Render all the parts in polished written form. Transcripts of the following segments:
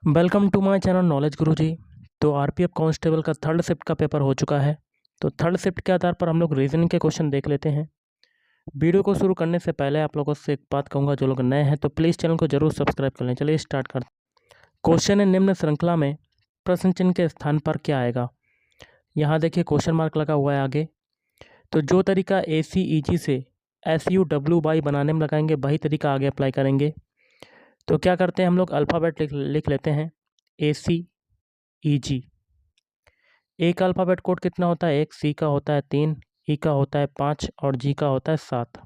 Welcome to my channel knowledge Guruji. तो RPF constable का third shift का पेपर हो चुका है। तो थर्ड शिफ्ट के आधार पर हम लोग रीजनिंग के क्वेश्चन देख लेते हैं। वीडियो को शुरू करने से पहले आप लोगों से एक बात कहूँगा, जो लोग नए हैं तो प्लीज़ चैनल को जरूर सब्सक्राइब कर लें। चलिए स्टार्ट करते हैं। क्वेश्चन है, निम्न श्रृंखला में प्रश्न चिन्ह के स्थान पर क्या आएगा। यहाँ देखिए क्वेश्चन मार्क लगा हुआ है आगे। तो जो तरीका ACEG से SUWY बनाने में लगाएंगे वही तरीका आगे अप्लाई करेंगे। तो क्या करते हैं, हम लोग अल्फ़ाबेट लिख लेते हैं। ACEG, ए का अल्फ़ाबेट कोड कितना होता है 1, सी का होता है 3, ई का होता है 5 और जी का होता है 7।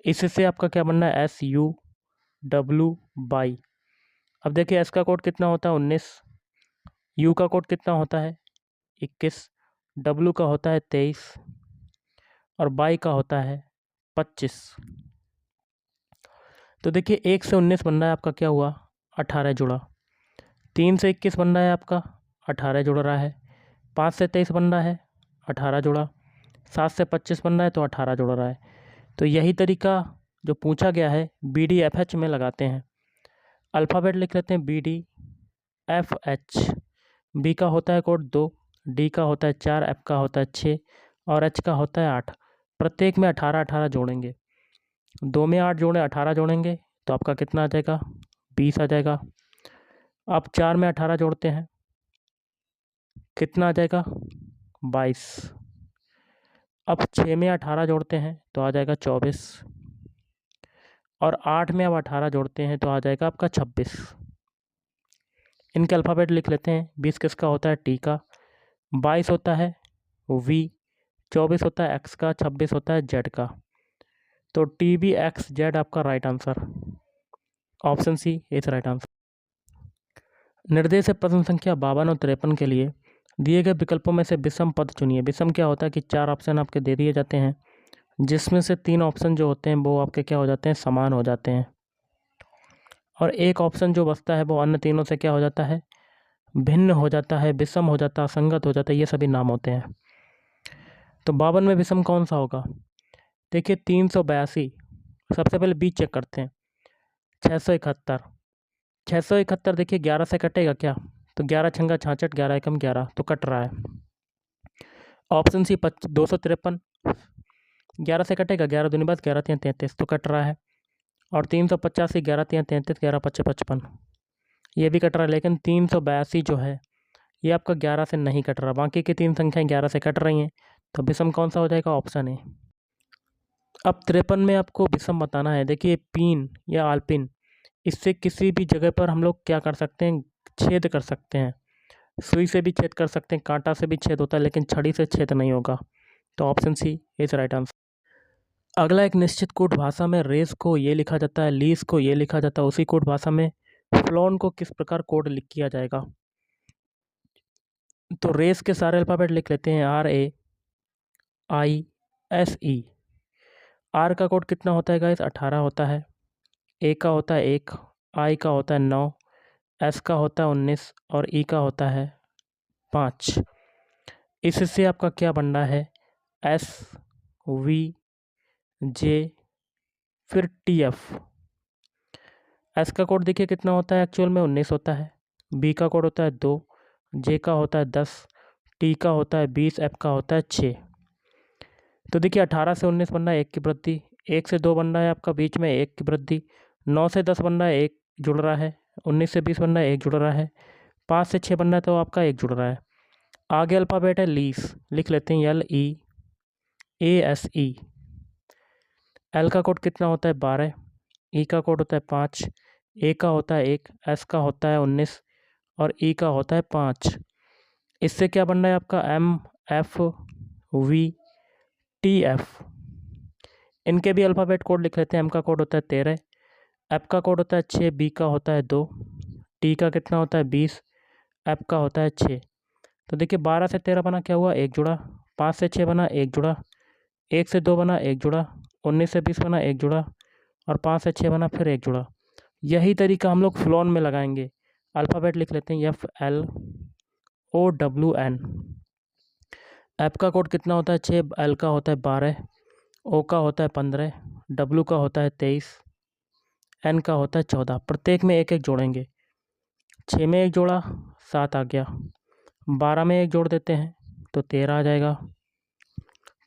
इससे आपका क्या बनना है SUWY। अब देखिए एस का कोड कितना होता है 19, यू का कोड कितना होता है 21, डब्लू का होता है 23 और वाई का होता है 25। तो देखिए 1 से 19 बन रहा है आपका, क्या हुआ 18 जुड़ा। 3 से 21 बन रहा है आपका 18 जुड़ रहा है। 5 से 23 बन रहा है 18 जुड़ा। 7 से 25 बन रहा है तो 18 जुड़ रहा है। तो यही तरीका जो पूछा गया है BDFH में लगाते हैं। अल्फ़ाबेट लिख लेते हैं BDFH। बी का होता है कोड 2, डी का होता है 4, एफ का होता है 6 और एच का होता है 8। प्रत्येक में 18 18 जोड़ेंगे। 2 में 8 जोड़े 18 जोड़ेंगे तो आपका कितना आ जाएगा 20 आ जाएगा। अब 4 में 18 जोड़ते हैं, कितना आ जाएगा 22। अब 6 में 18 जोड़ते हैं तो आ जाएगा 24 और 8 में अब 18 जोड़ते हैं तो आ जाएगा आपका 26। इनके अल्फ़ाबेट लिख लेते हैं। 20 किसका होता है टी का, 22 होता है वी, 24 होता है एक्स का, 26 होता है जेड का। तो TBXZ आपका right answer, option C is right answer. निर्देश है प्रश्न संख्या 52 और 53 के लिए दिए गए विकल्पों में से विषम पद चुनिए। विषम क्या होता है कि 4 ऑप्शन आपके दे दिए जाते हैं, जिसमें से 3 ऑप्शन जो होते हैं वो आपके क्या हो जाते हैं समान हो जाते हैं, और एक ऑप्शन जो बचता है वो अन्य तीनों से क्या हो जाता है भिन्न हो जाता है, विषम हो जाता है, असंगत हो जाता है। ये सभी नाम होते हैं। तो 52 में विषम कौन सा होगा। देखिए 382, सबसे पहले बीच चेक करते हैं। 671, 671 देखिए 11 से कटेगा क्या, तो 11 छंगा 66, 11 एकम 11 तो कट रहा है। ऑप्शन सी 253, 11 से कटेगा, 11 दूनी बात 11 3 33 तो कट रहा है। और 385, 11 3 33, 11 5 55 ये भी कट रहा है। लेकिन 382 जो है ये आपका 11 से नहीं कट रहा, बाकी की 3 संख्याएं 11 से कट रही हैं। तो विषम कौन सा हो जाएगा, ऑप्शन ए। अब 53 में आपको विषम बताना है। देखिए पीन या आलपिन, इससे किसी भी जगह पर हम लोग क्या कर सकते हैं छेद कर सकते हैं। सुई से भी छेद कर सकते हैं, कांटा से भी छेद होता है, लेकिन छड़ी से छेद नहीं होगा। तो option C is right answer. अगला, एक निश्चित कोड भाषा में रेस को ये लिखा जाता है, लीस को ये लिखा जाता है, उसी कोड भाषा में फ्लोन को किस प्रकार कोड लिख किया जाएगा। तो रेस के सारे अल्फ़ाबेट लिख लेते हैं RAISE। आर का कोड कितना होता है गाइस 18 होता है, ए का होता है 1, आई का होता है 9, एस का होता है 19 और ई का होता है 5। इससे आपका क्या बनना है SVJ फिर TF। एस का कोड देखिए कितना होता है एक्चुअल में 19 होता है, बी का कोड होता है 2, जे का होता है 10, टी का होता है 20, एफ का होता है 6। तो देखिए 18 से 19 बनना है 1 की वृद्धि, 1 से 2 बनना है आपका बीच में 1 की वृद्धि, 9 से 10 बनना है 1 जुड़ रहा है, 19 से 20 बनना है 1 जुड़ रहा है, 5 से 6 बनना है तो आपका 1 जुड़ रहा है। आगे अल्फ़ाबेट है लीस, लिख लेते हैं LEASE। एल का कोड कितना होता है 12, ई का कोड होता है 5, ए का होता है 1, एस का होता है 19 और ई का होता है 5। इससे क्या बनना है आपका MFVTF। इनके भी अल्फ़ाबेट कोड लिख लेते हैं। एम का कोड होता है 13, एफ का कोड होता है 6, बी का होता है 2, टी का कितना होता है 20, एफ का होता है 6। तो देखिए 12 से 13 बना क्या हुआ 1 जुड़ा, 5 से 6 बना 1 जुड़ा, 1 से 2 बना 1 जुड़ा, 19 से 20 बना 1 जुड़ा और 5 से 6 बना फिर 1 जुड़ा। यही तरीका हम लोग फ्लोन में लगाएंगे। अल्फ़ाबेट लिख लेते हैं FLOWN। एफ का कोड कितना होता है 6, एल का होता है 12, ओ का होता है 15, डब्लू का होता है 23, एन का होता है 14। प्रत्येक में एक एक जोड़ेंगे। 6 में 1 जोड़ा 7 आ गया। 12 में 1 जोड़ देते हैं तो 13 आ जाएगा।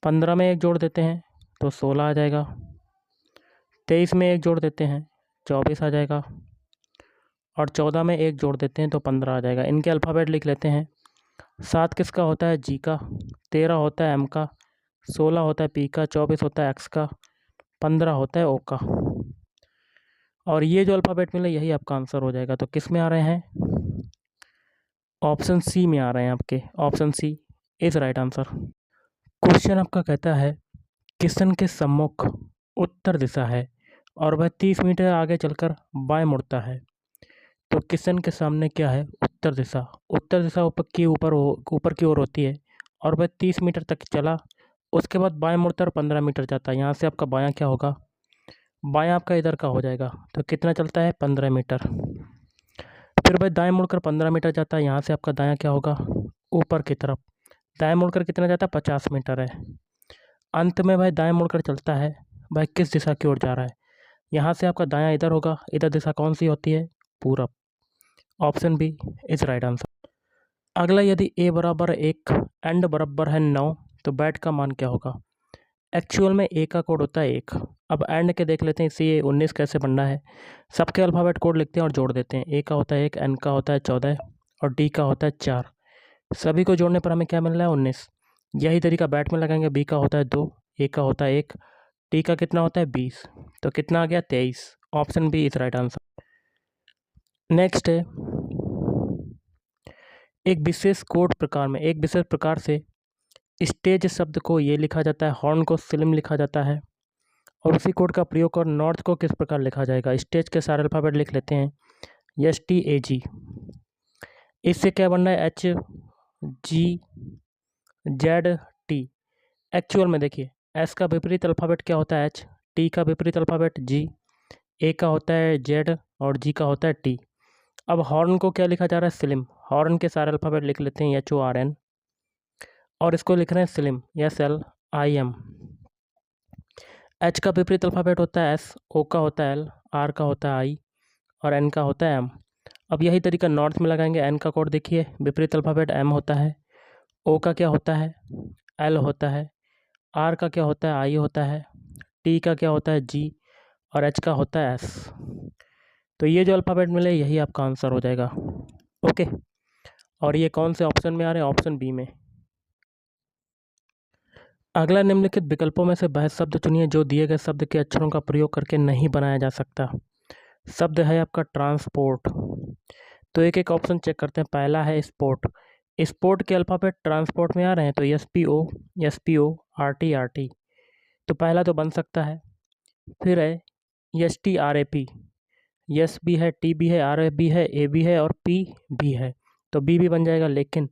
15 में 1 जोड़ देते हैं तो 16 आ जाएगा। 23 में 1 जोड़ देते हैं 24 आ जाएगा। और 14 में 1 जोड़ देते हैं तो 15 आ जाएगा। इनके अल्फ़ाबेट लिख लेते हैं। 7 किसका होता है? जी का। 13 होता है एम का। 16 होता है पी का। 24 होता है एक्स का। 15 होता है ओ का। और ये जो अल्फ़ाबेट मिले यही आपका आंसर हो जाएगा। तो किस में आ रहे हैं? ऑप्शन सी में आ रहे हैं आपके। Option C is right answer. Question आपका कहता है किशन के सम्मुख उत्तर दिशा है और वह 30 मीटर आगे चलकर बाएं मुड़ता है। तो किशन के सामने क्या है? उत्तर दिशा। उत्तर दिशा ऊपर की ओर होती है और वह 30 मीटर तक चला, उसके बाद बाएं मुड़ता और 15 मीटर जाता है। यहाँ से आपका बायां क्या होगा? बायां आपका इधर का हो जाएगा। तो कितना चलता है? 15 मीटर। फिर वह दाएं मुड़कर 15 मीटर जाता है। यहाँ से आपका दायां क्या होगा? ऊपर की तरफ। दाएं मुड़कर कितना जाता है? 50 मीटर है। अंत में वह दाएं मुड़कर चलता है। वह किस दिशा की ओर जा रहा है? यहाँ से आपका दायां इधर होगा। इधर दिशा कौन सी होती है? पूरब। Option B is right answer. अगला, यदि ए बराबर 1 एंड बराबर है 9 तो बैट का मान क्या होगा? एक्चुअल में ए का कोड होता है 1। अब एंड के देख लेते हैं इसी 19 कैसे बनना है। सबके अल्फ़ाबेट कोड लिखते हैं और जोड़ देते हैं। ए का होता है 1, एन का होता है 14 और डी का होता है 4। सभी को जोड़ने पर हमें क्या मिल रहा है? 19। यही तरीका बैट में लगाएंगे। बी का होता है 2, ए का होता है 1, टी का कितना होता है? 20। तो कितना आ गया? 23। Option B is right answer. Next है, एक विशेष प्रकार से स्टेज शब्द को ये लिखा जाता है, हॉर्न को सिलिम लिखा जाता है। और उसी कोड का प्रयोग कर नॉर्थ को किस प्रकार लिखा जाएगा? स्टेज के सारे अल्फ़ाबेट लिख लेते हैं। STAG। इससे क्या बनना है? HGZT। एक्चुअल में देखिए, एस का विपरीत अल्फ़ाबेट क्या होता है? H। टी का विपरीत अल्फ़ाबेट G। ए का होता है Z और जी का होता है T। अब हॉर्न को क्या लिखा जा रहा है? सिलिम। हॉर्न के सारे अल्फ़ाबेट लिख लेते हैं, HORN। और इसको लिख रहे हैं सिलिम, SLIM। एच का विपरीत अल्फ़ाबेट होता है S, ओ का होता है L, आर का होता है I और एन का होता है M। अब यही तरीका नॉर्थ में लगाएंगे। एन का कोड देखिए, विपरीत अल्फ़ाबेट M होता है, ओ का क्या होता है? L होता है, आर का क्या होता है? I होता है, टी का क्या होता है? G और एच का होता है S। तो ये जो अल्फ़ाबेट मिले यही आपका आंसर हो जाएगा। ओके, और ये कौन से ऑप्शन में आ रहे हैं? ऑप्शन बी में। अगला, निम्नलिखित विकल्पों में से वह शब्द चुनिए जो दिए गए शब्द के अक्षरों का प्रयोग करके नहीं बनाया जा सकता। शब्द है आपका ट्रांसपोर्ट। तो एक एक ऑप्शन चेक करते हैं। पहला है स्पोर्ट। स्पोर्ट के अल्फ़ाबेट ट्रांसपोर्ट में आ रहे हैं, तो SPO, RT। तो पहला तो बन सकता है। फिर है STRAP। यस भी है, टी भी है, आर भी है, ए भी है और पी भी है। तो बी भी बन जाएगा। लेकिन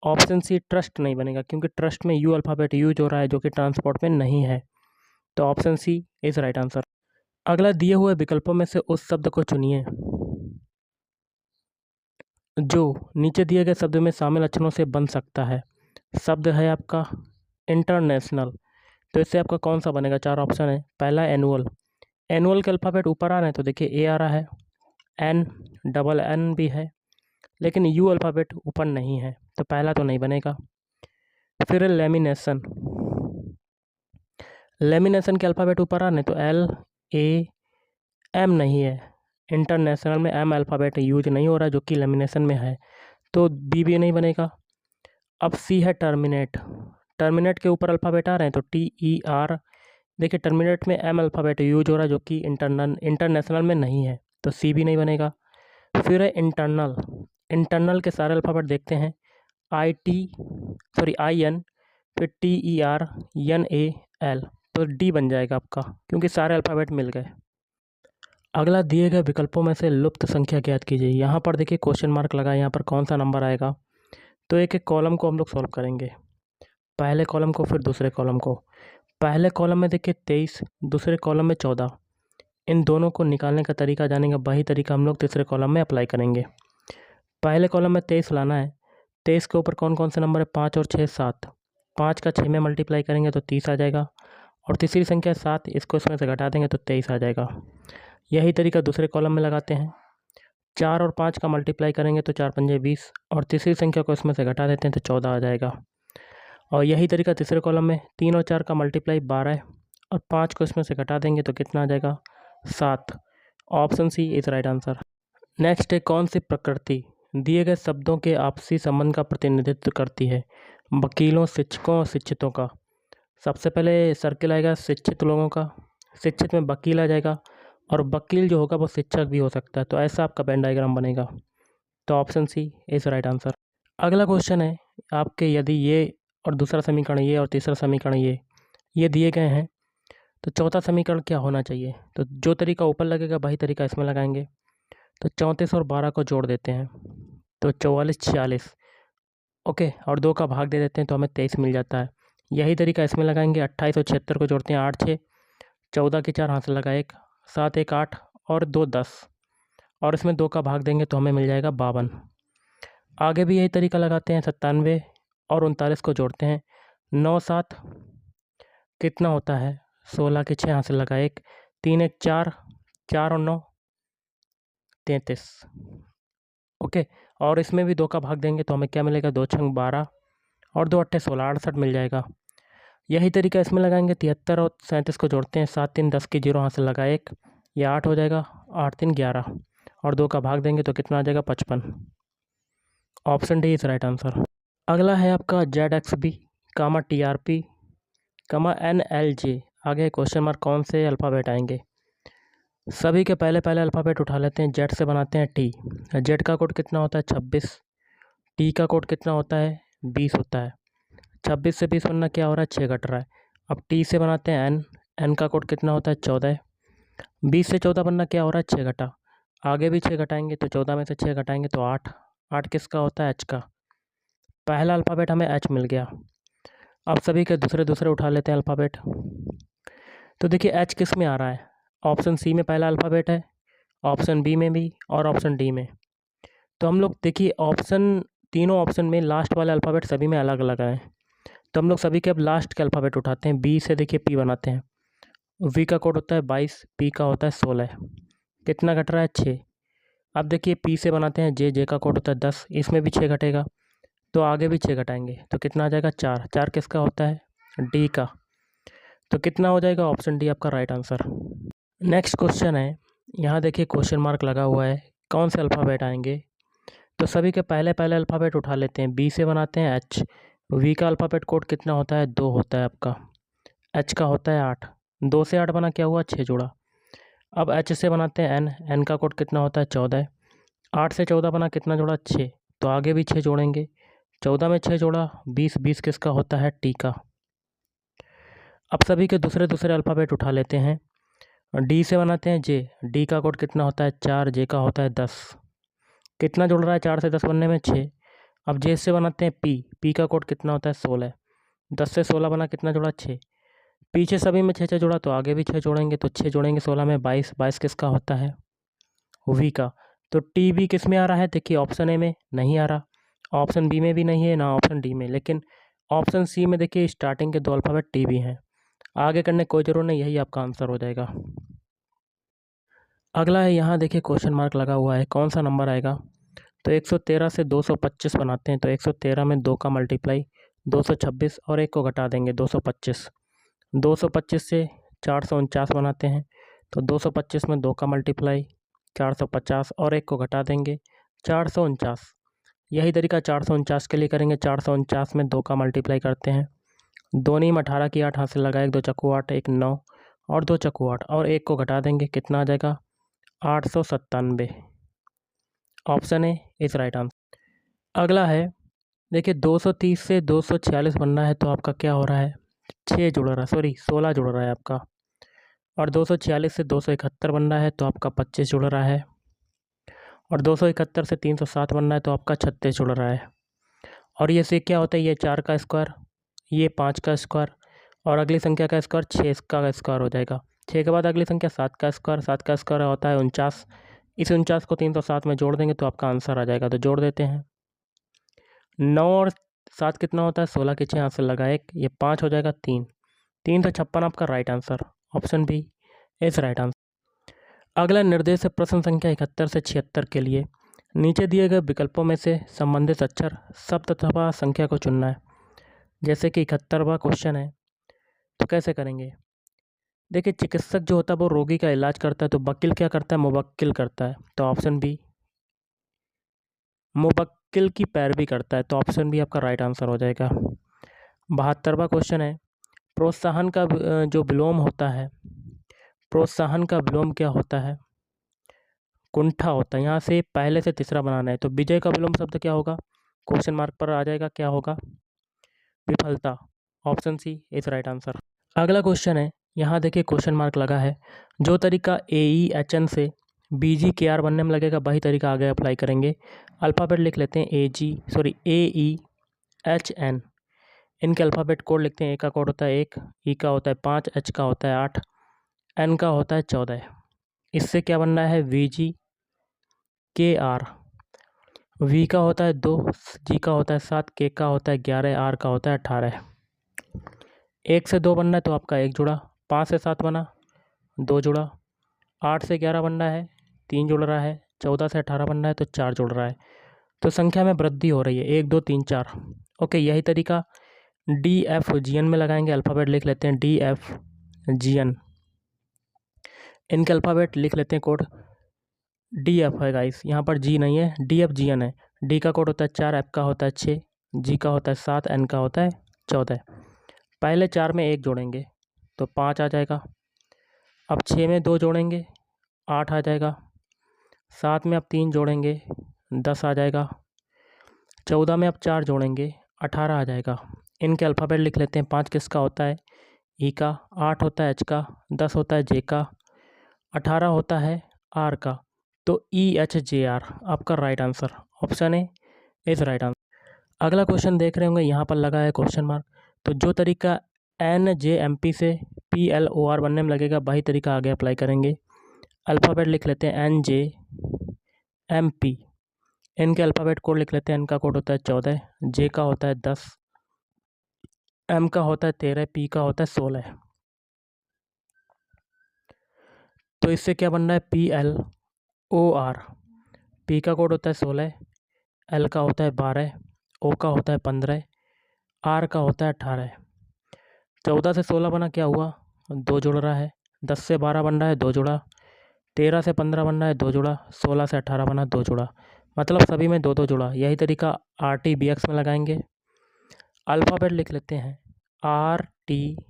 ऑप्शन सी ट्रस्ट नहीं बनेगा, क्योंकि ट्रस्ट में यू अल्फ़ाबेट यूज हो रहा है जो कि ट्रांसपोर्ट में नहीं है। तो option C is right answer. अगला, दिए हुए विकल्पों में से उस शब्द को चुनिए जो नीचे दिए गए शब्द में शामिल अक्षरों से बन सकता है। शब्द है आपका इंटरनेशनल। तो इससे आपका कौन सा बनेगा? 4 ऑप्शन है। पहला एनुअल। एनुअल के अल्फ़ाबेट ऊपर आ रहे हैं, तो देखिए ए आ रहा है, NNN भी है, लेकिन यू अल्फ़ाबेट ऊपर नहीं है, तो पहला तो नहीं बनेगा। फिर लेमिनेशन। लेमिनेशन के अल्फ़ाबेट ऊपर आ रहे हैं, तो LAM नहीं है। इंटरनेशनल में M अल्फ़ाबेट यूज नहीं हो रहा, जो कि लेमिनेशन में है, तो बी भी नहीं बनेगा। अब सी है टर्मिनेट। टर्मिनेट के ऊपर अल्फ़ाबेट आ रहे हैं, तो TER। देखिए, टर्मिनेट में M अल्फ़ाबेट यूज हो रहा है, जो कि इंटरनेशनल में नहीं है, तो सी भी नहीं बनेगा। फिर है इंटरनल। इंटरनल के सारे अल्फ़ाबेट देखते हैं। IN, फिर TERNAL। तो डी बन जाएगा आपका, क्योंकि सारे अल्फ़ाबेट मिल गए। अगला, दिए गए विकल्पों में से लुप्त संख्या ज्ञात कीजिए। यहाँ पर देखिए क्वेश्चन मार्क लगा है, यहाँ पर कौन सा नंबर आएगा। तो एक एक कॉलम को हम लोग सॉल्व करेंगे। पहले कॉलम को, फिर दूसरे कॉलम को। पहले कॉलम में देखिए 23, दूसरे कॉलम में 14। इन दोनों को निकालने का तरीका जानेंगे, वही तरीका हम लोग तीसरे कॉलम में अप्लाई करेंगे। पहले कॉलम में 23 लाना है। 23 के ऊपर कौन कौन से नंबर है? 5 और 6 7। 5 का 6 में मल्टीप्लाई करेंगे तो 30 आ जाएगा। और तीसरी संख्या 7, इसको इसमें से घटा देंगे तो 23 आ जाएगा। यही तरीका दूसरे कॉलम में लगाते हैं। 4 और 5 का मल्टीप्लाई करेंगे तो 4 पंजे 20, और तीसरी संख्या को इसमें से घटा देते हैं तो 14 आ जाएगा। और यही तरीका तीसरे कॉलम में 3 और 4 का मल्टीप्लाई 12 और 5 को इसमें से घटा देंगे तो कितना आ जाएगा 7। Option C is right answer. Next है, कौन सी प्रकृति दिए गए शब्दों के आपसी संबंध का प्रतिनिधित्व करती है? वकीलों, शिक्षकों और शिक्षितों का। सबसे पहले सर्किल आएगा शिक्षित लोगों का, शिक्षित में वकील आ जाएगा, और वकील जो होगा वो शिक्षक भी हो सकता है। तो ऐसा आपका वेन डायग्राम बनेगा। तो option C is right answer. अगला क्वेश्चन है आपके, यदि ये और दूसरा समीकरण ये और तीसरा समीकरण ये दिए गए हैं तो चौथा समीकरण क्या होना चाहिए? तो जो तरीका ऊपर लगेगा वही तरीका इसमें लगाएंगे। तो 34 और 12 को जोड़ देते हैं तो 44 46, ओके, और 2 का भाग दे देते हैं तो हमें 23 मिल जाता है। यही तरीका इसमें लगाएंगे। 28 और 76 को जोड़ते हैं 8 6, 14 के 4 हाथ से लगा 1, 7 1 8 और 2 10, और इसमें 2 का भाग देंगे तो हमें मिल जाएगा 52। आगे भी यही तरीका लगाते हैं। 97 और 39 को जोड़ते हैं 9 7 कितना होता है 16 के 6 हाथ से लगा 1, 3 1 4, 4 और 9 33, ओके, और इसमें भी 2 का भाग देंगे तो हमें क्या मिलेगा 2 6 12 और 2 8 16, 68 मिल जाएगा। यही तरीका इसमें लगाएंगे। 73 और 37 को जोड़ते हैं 7 3 10 के 0 हाथ से लगा 1, ये 8 हो जाएगा, 8 3 11 और 2 का भाग देंगे तो कितना आ जाएगा 55। Option D is right answer. अगला है आपका ZXB, TRP, NLJ। आगे क्वेश्चन मार्क, कौन से अल्फ़ाबेट आएंगे? सभी के पहले अल्फ़ाबेट उठा लेते हैं। जेड से बनाते हैं टी। जेड का कोड कितना होता है 26, टी का कोड कितना होता है 20 होता है। 26 से 20 बनना क्या हो रहा है 6 घट रहा है। अब टी से बनाते हैं एन, एन का कोड कितना होता है 14, 20 से 14 बनना क्या हो रहा है 6 घटा, आगे भी 6 घटाएंगे तो 14 में से 6 घटाएंगे तो 8, 8 किसका होता है एच का। पहला अल्फ़ाबेट हमें एच मिल गया। अब सभी के दूसरे उठा लेते हैं अल्फ़ाबेट। तो देखिए एच किस में आ रहा है, ऑप्शन सी में पहला अल्फ़ाबेट है, ऑप्शन बी में भी और ऑप्शन डी में। तो हम लोग देखिए तीनों ऑप्शन में लास्ट वाले अल्फ़ाबेट सभी में अलग अलग आए, तो हम लोग सभी के अब लास्ट के अल्फ़ाबेट उठाते हैं। बी से देखिए पी बनाते हैं। वी का कोड होता है 22, पी का होता है 16, कितना घट रहा है 6। अब देखिए पी से बनाते हैं जे, जे का कोड होता है 10, इसमें भी 6 घटेगा तो आगे भी 6 घटाएंगे तो कितना आ जाएगा 4, 4 किसका होता है डी का। तो कितना हो जाएगा ऑप्शन डी आपका राइट आंसर। नेक्स्ट क्वेश्चन है, यहाँ देखिए क्वेश्चन मार्क लगा हुआ है, कौन से अल्फ़ाबेट आएंगे? तो सभी के पहले अल्फ़ाबेट उठा लेते हैं। बी से बनाते हैं एच, वी का अल्फ़ाबेट कोड कितना होता है 2 होता है आपका, एच का होता है 8, 2 से 8 बना क्या हुआ 6 जोड़ा। अब एच से बनाते हैं एन, एन का कोड कितना होता है 14, 8 से 14 बना कितना जोड़ा 6, तो आगे भी 6 जोड़ेंगे, 14 में 6 जोड़ा 20, 20 किसका होता है टी का। अब सभी के दूसरे अल्फ़ाबेट उठा लेते हैं। डी से बनाते हैं जे, डी का कोड कितना होता है 4, जे का होता है 10, कितना जुड़ रहा है 4 से 10 बनने में 6। अब जे से बनाते हैं पी, पी का कोड कितना होता है 16, 10 से 16 बना कितना जोड़ा 6, पीछे सभी में 6 जोड़ा तो आगे भी 6 जोड़ेंगे, तो 6 जोड़ेंगे 16 में 22, 22 किसका होता है वी का। तो टी भी किस में आ रहा है देखिए, ऑप्शन ए में नहीं आ रहा, ऑप्शन बी में भी नहीं है, ना ऑप्शन डी में, लेकिन ऑप्शन सी में देखिए स्टार्टिंग के 2 अल्फ़ाबेट टी भी हैं। आगे करने कोई ज़रूरत नहीं, यही आपका आंसर हो जाएगा। अगला है, यहाँ देखिए क्वेश्चन मार्क लगा हुआ है, कौन सा नंबर आएगा? तो 113 से 225 बनाते हैं तो 113 में 2 का मल्टीप्लाई 226 और 1 को घटा देंगे 225, 225 से 449 बनाते हैं तो 225 में 2 का मल्टीप्लाई 450 और 1 को घटा देंगे 449। यही तरीका 449 के लिए करेंगे। 449 में 2 का मल्टीप्लाई करते हैं, दोनों में 18 की 8 हाथ से लगाए, 2 चक्कू 8, 1 9 और 2 चक्कू 8 और 1 को घटा देंगे, कितना आ जाएगा 897। Option A is right answer. अगला है देखिए 230 से 246 बनना है तो आपका क्या हो रहा है 16 जुड़ रहा है आपका, और 246 से 271 बनना है तो आपका 25 जुड़ रहा है, और 271 से 307 बनना है तो आपका 36 जुड़ रहा है। और ये से क्या होता है, ये 4 का स्क्वायर, ये 5 का स्क्वायर, और अगली संख्या का स्क्वायर 6 का स्क्वायर हो जाएगा। 6 के बाद अगली संख्या 7 का स्क्वायर, 7 का स्क्वायर होता है 49, इस 49 को 307 में जोड़ देंगे तो आपका आंसर आ जाएगा। तो जोड़ देते हैं, 9 और 7 कितना होता है 16 के 6 हाथ से लगा 1, ये 5 हो जाएगा 3, 356 आपका right answer. Option B is right answer. अगला निर्देश है प्रश्न संख्या 71 से 76 के लिए। नीचे दिए गए विकल्पों में से संबंधित अक्षर, शब्द अथवा संख्या को चुनना है। जैसे कि 71वां क्वेश्चन है, तो कैसे करेंगे? देखिए, चिकित्सक जो होता है वो रोगी का इलाज करता है, तो वकील क्या करता है? मुवक्किल करता है, तो ऑप्शन बी। मुवक्किल की पैरवी करता है, तो ऑप्शन बी आपका राइट आंसर हो जाएगा। 72वां क्वेश्चन है, प्रोत्साहन का जो विलोम होता है, प्रोत्साहन का विलोम क्या होता है? कुंठा होता है। यहाँ से पहले से तीसरा बनाना है, तो विजय का विलोम शब्द क्या होगा? क्वेश्चन मार्क पर आ जाएगा, क्या होगा? विफलता। Option C is right answer. अगला क्वेश्चन है, यहाँ देखिए क्वेश्चन मार्क लगा है। जो तरीका AEHN से BGKR बनने में लगेगा वही तरीका आगे अप्लाई करेंगे। अल्फ़ाबेट लिख लेते हैं AEHN। इनके अल्फ़ाबेट कोड लिखते हैं। ए का कोड होता है 1, ई का होता है 5, एच का होता है 8, एन का होता है 14। इससे क्या बनना है? VGKR। वी का होता है 2, जी का होता है 7, के का होता है 11, आर का होता है 18। 1 से 2 बनना है तो आपका 1 जुड़ा, 5 से 7 बना 2 जुड़ा, 8 से 11 बनना है 3 जुड़ रहा है, 14 से 18 बनना है तो 4 जुड़ रहा है। तो संख्या में वृद्धि हो रही है, 1 2 3 4। ओके, यही तरीका DFGN में लगाएंगे। अल्फ़ाबेट लिख लेते हैं DFGN। इनके अल्फ़ाबेट लिख लेते हैं कोड। DF है गाइस, यहाँ पर G नहीं है, DFGN है। D का कोड होता है 4, F का होता है 6, G का होता है 7, N का होता है 14। पहले 4 में 1 जोड़ेंगे तो 5 आ जाएगा। अब 6 में 2 जोड़ेंगे 8 आ जाएगा। 7 में अब 3 जोड़ेंगे 10 आ जाएगा। 14 में अब 4 जोड़ेंगे 18 आ जाएगा। इनके अल्फ़ाबेट लिख लेते हैं। 5 किसका होता है? ई का, 8 होता है एच का, 10 होता है जे का, 18 होता है आर का। तो EHJR आपका right answer, option A is right answer. अगला क्वेश्चन देख रहे होंगे, यहाँ पर लगा है क्वेश्चन मार्क। तो जो तरीका NJMP से PLOR बनने में लगेगा वही तरीका आगे अप्लाई करेंगे। अल्फ़ाबेट लिख लेते हैं NJMP। इनके अल्फ़ाबेट कोड लिख लेते हैं। एन का कोड होता है 14, जे का होता है 10, एम का होता है 13, पी का होता है 16। तो इससे क्या बनना है? PLOR। पी का कोड होता है 16, एल का होता है 12, ओ का होता है 15, आर का होता है 18। 14 से 16 बना, क्या हुआ? 2 जुड़ रहा है। 10 से 12 बन रहा है 2 जुड़ा। 13 से 15 बन रहा है 2 जुड़ा। 16 से 18 बना 2 जुड़ा। मतलब सभी में 2 2 जुड़ा। यही तरीका RTBX में लगाएंगे। अल्फ़ाबेट लिख लेते हैं RTVX।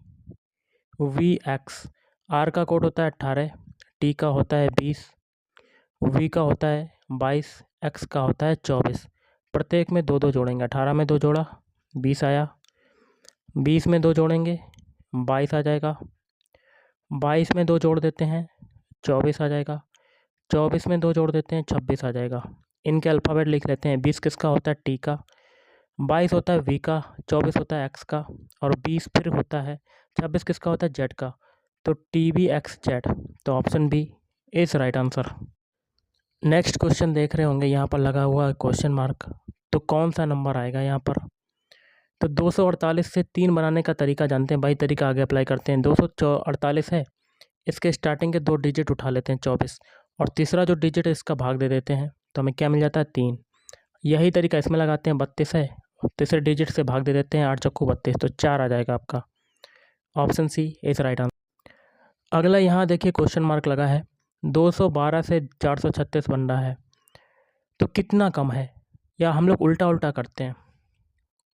आर का कोड होता है 18, टी का होता है 20, वी का होता है 22, एक्स का होता है 24। प्रत्येक में 2 2 जोड़ेंगे। 18 में 2 जोड़ा 20 आया, 20 में 2 जोड़ेंगे 22 आ जाएगा, 22 में 2 जोड़ देते हैं 24 आ जाएगा, 24 में 2 जोड़ देते हैं 26 आ जाएगा। इनके अल्फ़ाबेट लिख लेते हैं। 20 किसका होता है? टी का, 22 होता है वी का, 24 होता है एक्स का, और 20 फिर होता है 26 किसका होता है? जेड का। तो TVXZ। तो option B is right answer. Next question देख रहे होंगे, यहाँ पर लगा हुआ है क्वेश्चन मार्क। तो कौन सा नंबर आएगा यहाँ पर? तो 248 से 3 बनाने का तरीका जानते हैं, वही तरीका आगे अप्लाई करते हैं। 248 है, इसके स्टार्टिंग के 2 डिजिट उठा लेते हैं 24, और तीसरा जो डिजिट है इसका भाग दे देते हैं, तो हमें क्या मिल जाता है? 3। यही तरीका इसमें लगाते हैं। 32 है, तीसरे डिजिट से भाग दे देते हैं, 8 चक्कू 32, तो 4 आ जाएगा आपका। Option C is right answer. अगला यहाँ देखिए क्वेश्चन मार्क लगा है। 212 से 436 बन रहा है, तो कितना कम है? या हम लोग उल्टा उल्टा करते हैं,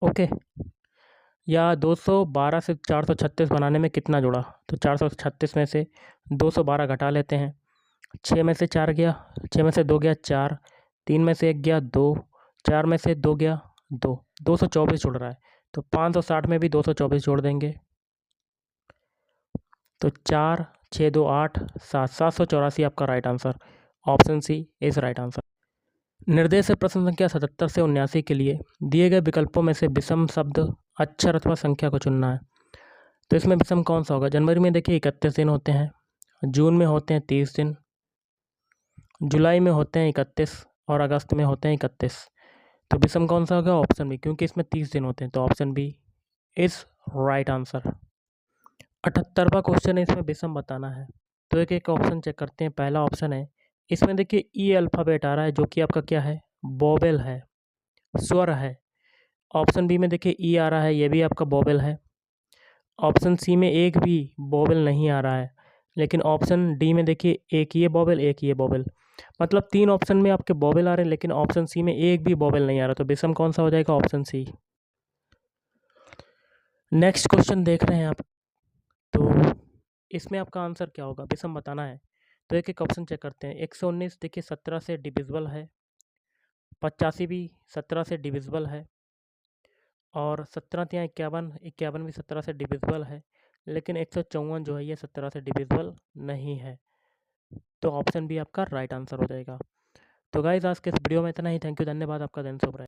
ओके। या 212 से 436 बनाने में कितना जुड़ा? तो 436 में से 212 घटा लेते हैं। 6 में से 4 गया, 6 में से 2 गया 4, 3 में से 1 गया 2, 4 में से 2 गया 2, 224 जुड़ रहा है। तो 560 में भी 224 जोड़ देंगे, तो 4 6 2 8 7 784 आपका right answer. Option C is right answer. निर्देश है प्रश्न संख्या 77 से 79 के लिए। दिए गए विकल्पों में से विषम शब्द, अक्षर अथवा संख्या को चुनना है। तो इसमें विषम कौन सा होगा? जनवरी में देखिए 31 दिन होते हैं, जून में होते हैं 30 दिन, जुलाई में होते हैं 31, और अगस्त में होते हैं 31। तो विषम कौन सा होगा? ऑप्शन बी, क्योंकि इसमें 30 दिन होते हैं, तो option B is right answer. 78वां क्वेश्चन है, इसमें विषम बताना है। तो एक एक ऑप्शन चेक करते हैं। पहला ऑप्शन है, इसमें देखिए ई अल्फ़ाबेट आ रहा है जो कि आपका क्या है, वोवेल है, स्वर है। ऑप्शन बी में देखिए ई आ रहा है, ये भी आपका वोवेल है। ऑप्शन सी में एक भी वोवेल नहीं आ रहा है, लेकिन ऑप्शन डी में देखिए एक ये वोवेल, एक ये वोवेल। मतलब 3 ऑप्शन में आपके वोवेल आ रहे हैं, लेकिन ऑप्शन सी में एक भी वोवेल नहीं आ रहा, तो विषम कौन सा हो जाएगा, ऑप्शन सी। नेक्स्ट क्वेश्चन देख रहे हैं आप, तो इसमें आपका आंसर क्या होगा, विषम बताना है। तो एक एक ऑप्शन चेक करते हैं। 119 देखिए 17 से डिविजिबल है, 85 भी 17 से डिविजिबल है, और 17 तिया 51, 51 भी 17 से डिविजिबल है, लेकिन 154 जो है ये 17 से डिविजिबल नहीं है। तो ऑप्शन बी आपका राइट आंसर हो जाएगा। तो गाइस आज के इस वीडियो में इतना ही। थैंक यू, धन्यवाद, आपका दिन शुभ रहे।